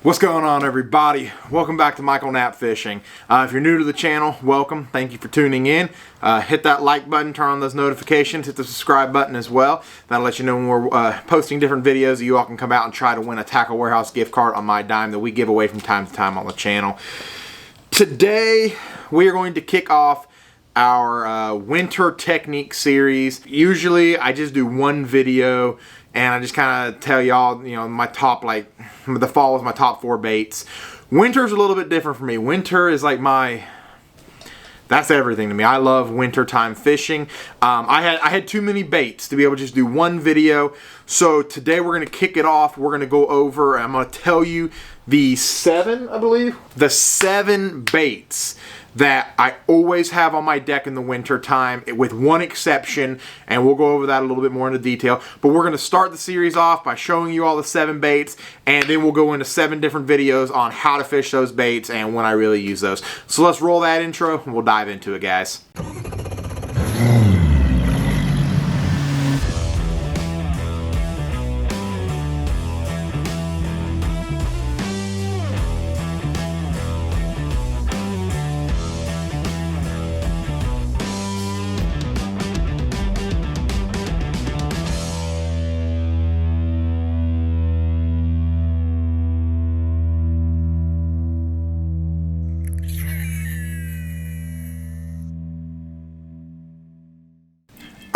What's going on, everybody? Welcome back to Michael Knapp Fishing. If you're new to the channel, welcome. Thank you for tuning in. Hit that like button, turn on those notifications, hit the subscribe button as well. That'll let you know when we're posting different videos that you all can come out and try to win a Tackle Warehouse gift card on my dime that we give away from time to time on the channel. Today, we are going to kick off our winter technique series. Usually, I just do one video and I just kind of tell y'all, you know, my top, like, the fall is my top 4 baits. Winter's a little bit different for me. Winter is like that's everything to me. I love wintertime fishing. I had too many baits to be able to just do one video. So today we're going to kick it off. We're going to go over, I'm going to tell you the 7 baits that I always have on my deck in the winter time, with one exception, and we'll go over that a little bit more into detail. But we're going to start the series off by showing you all the 7 baits, and then we'll go into 7 different videos on how to fish those baits and when I really use those. So let's roll that intro and we'll dive into it, guys.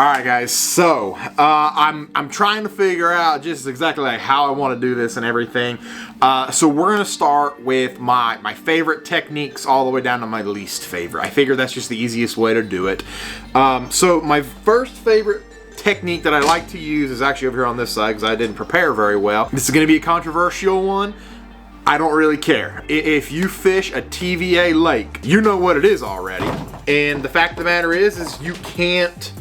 Alright guys, so I'm trying to figure out just exactly like how I want to do this and everything. So we're going to start with my favorite techniques all the way down to my least favorite. I figure that's just the easiest way to do it. So my first favorite technique that I like to use is actually over here on this side because I didn't prepare very well. This is going to be a controversial one. I don't really care. If you fish a TVA lake, you know what it is already. And the fact of the matter is you can't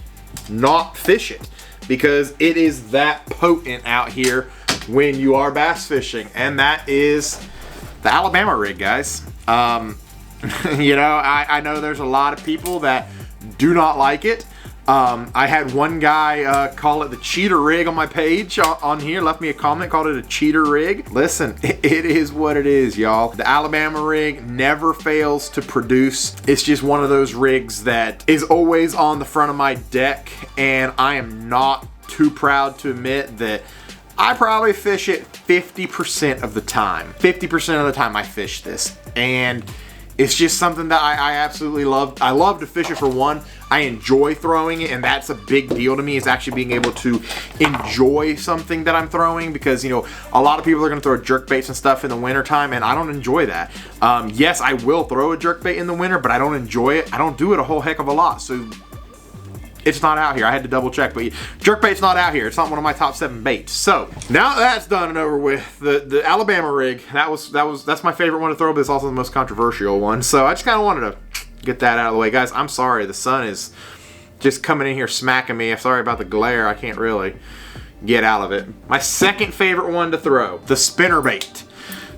not fish it because it is that potent out here when you are bass fishing, and that is the Alabama rig, guys. You know, I know there's a lot of people that do not like it. I had one guy call it the cheater rig on my page on here, left me a comment, called it a cheater rig. Listen, it is what it is, y'all. The Alabama rig never fails to produce. It's just one of those rigs that is always on the front of my deck, and I am not too proud to admit that I probably fish it 50% of the time. 50% of the time I fish this, and it's just something that I absolutely love. I love to fish it for one. I enjoy throwing it, and that's a big deal to me, is actually being able to enjoy something that I'm throwing, because, you know, a lot of people are going to throw jerkbaits and stuff in the wintertime, and I don't enjoy that. Yes, I will throw a jerkbait in the winter, but I don't enjoy it. I don't do it a whole heck of a lot, so it's not out here. I had to double check, but jerkbait's not out here. It's not one of my top 7 baits. So now that's done and over with, the Alabama rig, that's my favorite one to throw, but it's also the most controversial one. So I just kind of wanted to get that out of the way, guys. I'm sorry, the sun is just coming in here smacking me. I'm sorry about the glare. I can't really get out of it. My second favorite one to throw, the spinnerbait.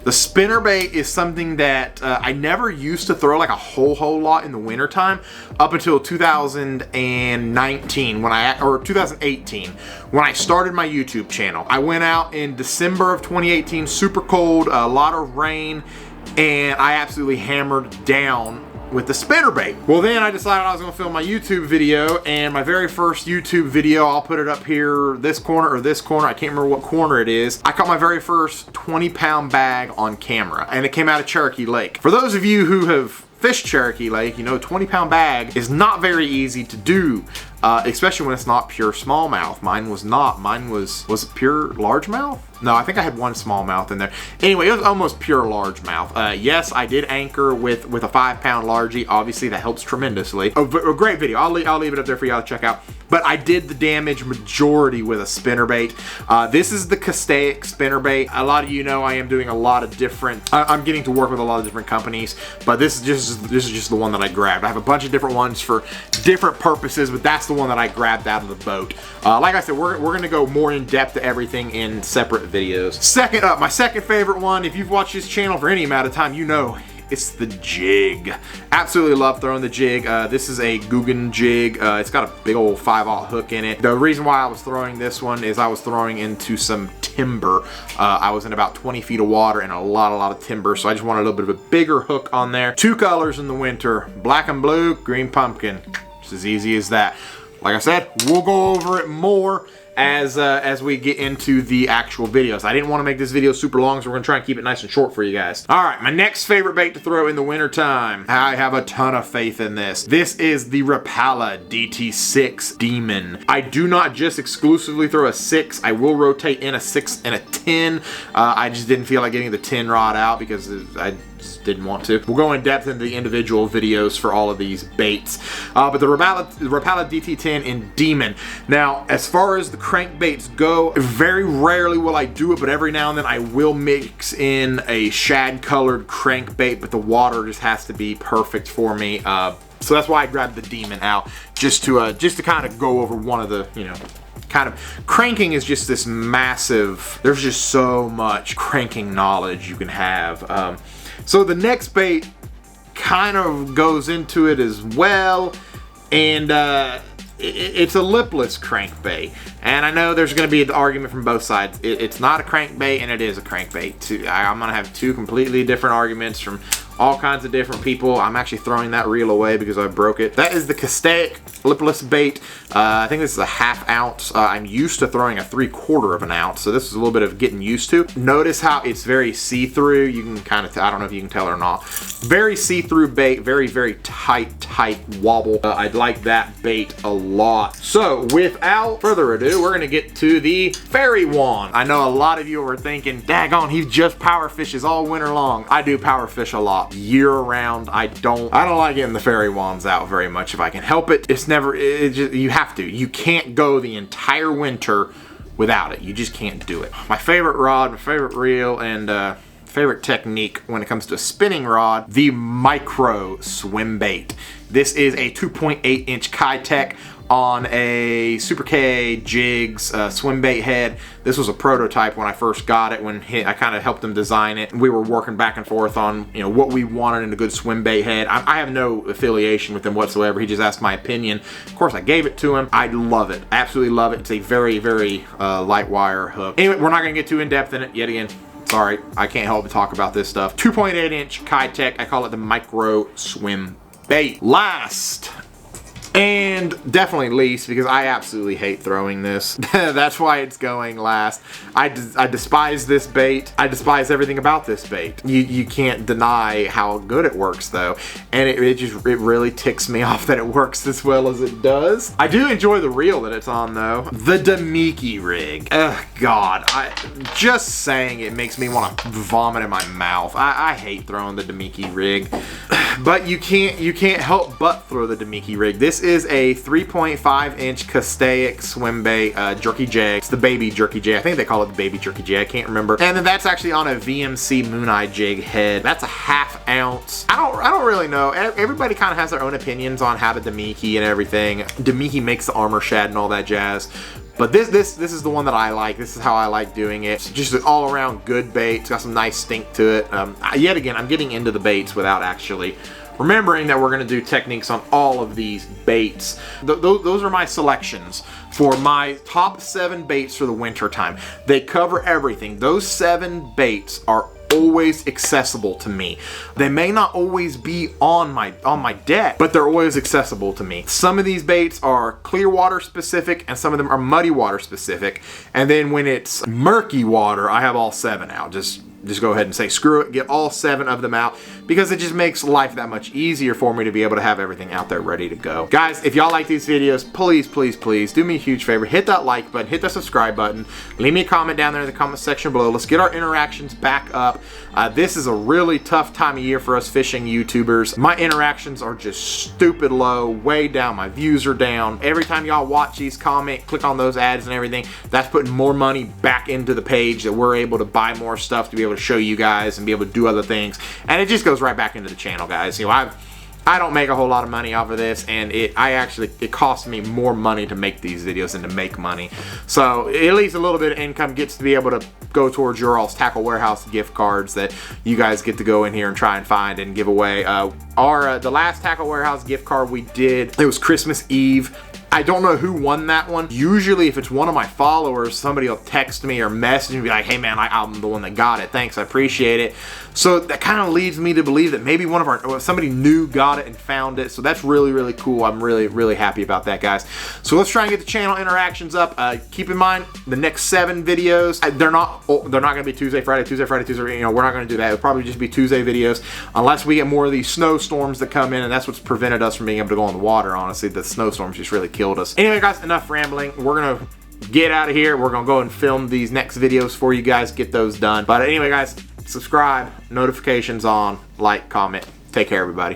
The spinnerbait is something that I never used to throw like a whole lot in the wintertime up until 2019 or 2018 when I started my YouTube channel. I went out in December of 2018, super cold, a lot of rain, and I absolutely hammered down with the spinnerbait. Well, then I decided I was going to film my YouTube video, and my very first YouTube video, I'll put it up here, this corner or this corner, I can't remember what corner it is. I caught my very first 20-pound bag on camera, and it came out of Cherokee Lake. For those of you who have fished Cherokee Lake, you know, 20-pound bag is not very easy to do, especially when it's not pure smallmouth. Mine was not. Mine was it pure largemouth? No, I think I had one smallmouth in there. Anyway, it was almost pure largemouth. Yes, I did anchor with a 5-pound largie. Obviously, that helps tremendously. A great video. I'll leave it up there for y'all to check out. But I did the damage majority with a spinnerbait. This is the Castaic spinnerbait. A lot of you know I am doing a lot of different. I'm getting to work with a lot of different companies, but this is just the one that I grabbed. I have a bunch of different ones for different purposes, but that's the one that I grabbed out of the boat. Like I said, we're gonna go more in depth to everything in separate videos. Second up, my second favorite one, if you've watched this channel for any amount of time, you know It's the jig. Absolutely love throwing the jig. This is a Guggen jig. It's got a big old 5/0 hook in it. The reason why I was throwing this one is I was throwing into some timber. I was in about 20 feet of water and a lot of timber, so I just wanted a little bit of a bigger hook on there. 2 colors in the winter, black and blue, green pumpkin. It's as easy as that. Like I said, we'll go over it more as we get into the actual videos. I didn't want to make this video super long, so we're gonna try and keep it nice and short for you guys. All right, my next favorite bait to throw in the winter time. I have a ton of faith in this. This is the Rapala DT6 Demon. I do not just exclusively throw a 6. I will rotate in a 6 and a 10. I just didn't feel like getting the 10 rod out because I just didn't want to. We'll go in depth into the individual videos for all of these baits. But the Rapala DT10 in Demon. Now, as far as the crankbaits go, very rarely will I do it, but every now and then I will mix in a shad colored crankbait, but the water just has to be perfect for me. So that's why I grabbed the Demon out, just to kind of go over one of the, you know, kind of cranking is just this massive, there's just so much cranking knowledge you can have. So the next bait kind of goes into it as well, and it's a lipless crankbait. And I know there's going to be an argument from both sides. It's not a crankbait and it is a crankbait. I'm going to have 2 completely different arguments from all kinds of different people. I'm actually throwing that reel away because I broke it. That is the Castaic lipless bait. I think this is a 1/2 ounce. I'm used to throwing a 3/4 of an ounce, so this is a little bit of getting used to. Notice how it's very see-through. You can kind of, I don't know if you can tell or not. Very see-through bait, very tight wobble. I like that bait a lot. So without further ado, we're gonna get to the fairy wand. I know a lot of you were thinking, daggone, he just power fishes all winter long. I do power fish a lot year round. I don't like getting the fairy wands out very much if I can help it. It's never, you have to. You can't go the entire winter without it. You just can't do it. My favorite rod, my favorite reel, and favorite technique when it comes to a spinning rod, the micro swim bait. This is a 2.8 inch Kitech on a Super K Jigs swim bait head. This was a prototype when I first got it. I kind of helped them design it. We were working back and forth on, you know, what we wanted in a good swim bait head. I have no affiliation with him whatsoever. He just asked my opinion. Of course, I gave it to him. I love it. Absolutely love it. It's a very light wire hook. Anyway, we're not gonna get too in depth in it yet again. Sorry, I can't help but talk about this stuff. 2.8 inch Kitech. I call it the micro swim bait. Last, and definitely least, because I absolutely hate throwing this. That's why it's going last. I despise this bait. I despise everything about this bait. You can't deny how good it works though. And it really ticks me off that it works as well as it does. I do enjoy the reel that it's on though. The Damiki rig. Ugh, God. Just saying it makes me want to vomit in my mouth. I hate throwing the Damiki rig. But you can't help but throw the Damiki rig. This is a 3.5 inch Castaic swim bait jerky jig. It's the baby jerky jig. I think they call it the baby jerky jig. I can't remember. And then that's actually on a VMC Moon Eye jig head. That's a 1/2 ounce. I don't really know. Everybody kind of has their own opinions on how to Damiki and everything. Damiki makes the armor shad and all that jazz. But this is the one that I like. This is how I like doing it. It's just an all-around good bait. It's got some nice stink to it. Yet again, I'm getting into the baits without actually remembering that we're going to do techniques on all of these baits. Those are my selections for my top 7 baits for the winter time. They cover everything. Those 7 baits are always accessible to me. They may not always be on my deck, but they're always accessible to me. Some of these baits are clear water specific and some of them are muddy water specific. And then when it's murky water, I have all 7 out. Just go ahead and say screw it, get all 7 of them out, because it just makes life that much easier for me to be able to have everything out there ready to go. Guys, if y'all like these videos, please do me a huge favor. Hit that like button, hit that subscribe button, leave me a comment down there in the comment section below. Let's get our interactions back up. This is a really tough time of year for us fishing YouTubers. My interactions are just stupid low, way down. My views are down. Every time y'all watch these, comment, click on those ads and everything, that's putting more money back into the page that we're able to buy more stuff to be able to show you guys and be able to do other things, and it just goes right back into the channel, guys. You know, I don't make a whole lot of money off of this, and it costs me more money to make these videos than to make money. So at least a little bit of income gets to be able to go towards your all's Tackle Warehouse gift cards that you guys get to go in here and try and find and give away. The last Tackle Warehouse gift card we did, it was Christmas Eve. I don't know who won that one. Usually if it's one of my followers, somebody will text me or message me and be like, hey man, I'm the one that got it. Thanks, I appreciate it. So that kind of leads me to believe that maybe somebody new got it and found it. So that's really, really cool. I'm really, really happy about that, guys. So let's try and get the channel interactions up. Keep in mind, the next 7 videos, they're not gonna be Tuesday, Friday, Tuesday, Friday, Tuesday. You know, we're not gonna do that. It'll probably just be Tuesday videos unless we get more of these snowstorms that come in, and that's what's prevented us from being able to go on the water, honestly. The snowstorms just really killed us. Anyway, guys, enough rambling. We're gonna get out of here. We're gonna go and film these next videos for you guys, get those done. But anyway, guys, subscribe, notifications on, like, comment. Take care, everybody.